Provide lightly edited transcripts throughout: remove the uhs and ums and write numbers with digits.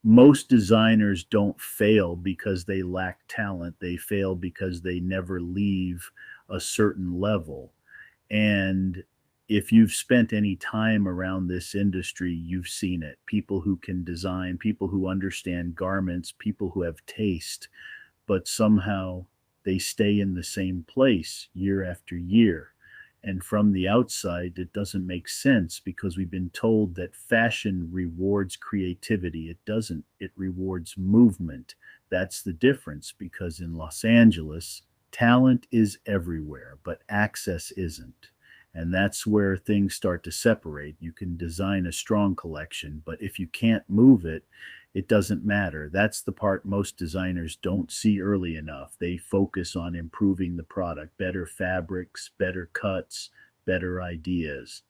Most designers don't fail because they lack talent. They fail because they never leave a certain level. And if you've spent any time around this industry, you've seen it. People who can design, people who understand garments, people who have taste, but somehow they stay in the same place year after year. And from the outside, it doesn't make sense because we've been told that fashion rewards creativity. It doesn't, it rewards movement. That's the difference because in Los Angeles, talent is everywhere, but access isn't. And that's where things start to separate. You can design a strong collection, but if you can't move it, it doesn't matter. That's the part most designers don't see early enough. They focus on improving the product, better fabrics, better cuts, better ideas,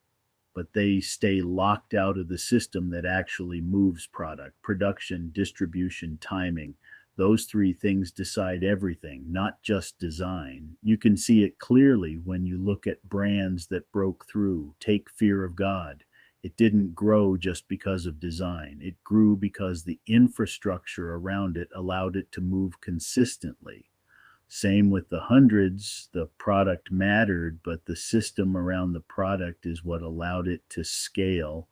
but they stay locked out of the system that actually moves product, production, distribution, timing. Those three things decide everything, not just design. You can see it clearly when you look at brands that broke through. Take Fear of God. It didn't grow just because of design. It grew because the infrastructure around it allowed it to move consistently. Same with the hundreds, the product mattered, but the system around the product is what allowed it to scale.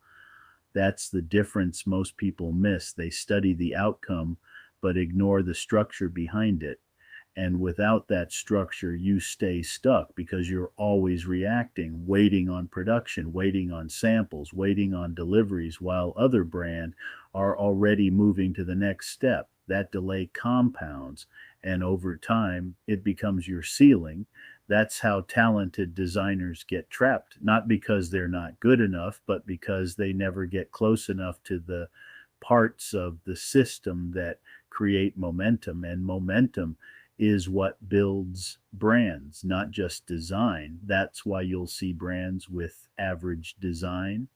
That's the difference most people miss. They study the outcome, but ignore the structure behind it. And without that structure, you stay stuck because you're always reacting, waiting on production, waiting on samples, waiting on deliveries, while other brand are already moving to the next step. That delay compounds, and over time, it becomes your ceiling. That's how talented designers get trapped, not because they're not good enough, but because they never get close enough to the parts of the system that create momentum. And momentum is what builds brands, not just design. That's why you'll see brands with average design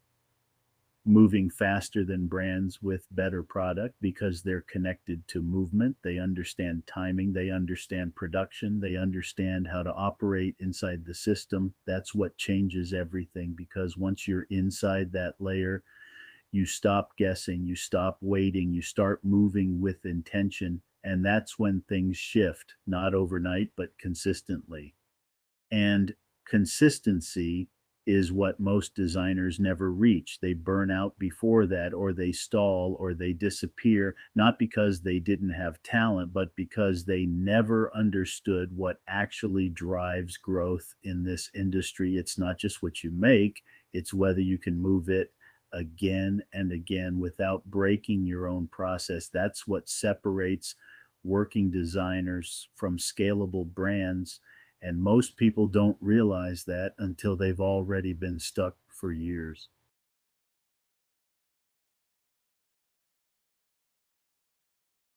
moving faster than brands with better product because they're connected to movement. They understand timing, they understand production, they understand how to operate inside the system. That's what changes everything because once you're inside that layer, you stop guessing, you stop waiting, you start moving with intention. And that's when things shift, not overnight, but consistently. And consistency is what most designers never reach. They burn out before that, or they stall, or they disappear, not because they didn't have talent, but because they never understood what actually drives growth in this industry. It's not just what you make, it's whether you can move it again and again without breaking your own process. That's what separates working designers from scalable brands, and most people don't realize that until they've already been stuck for years.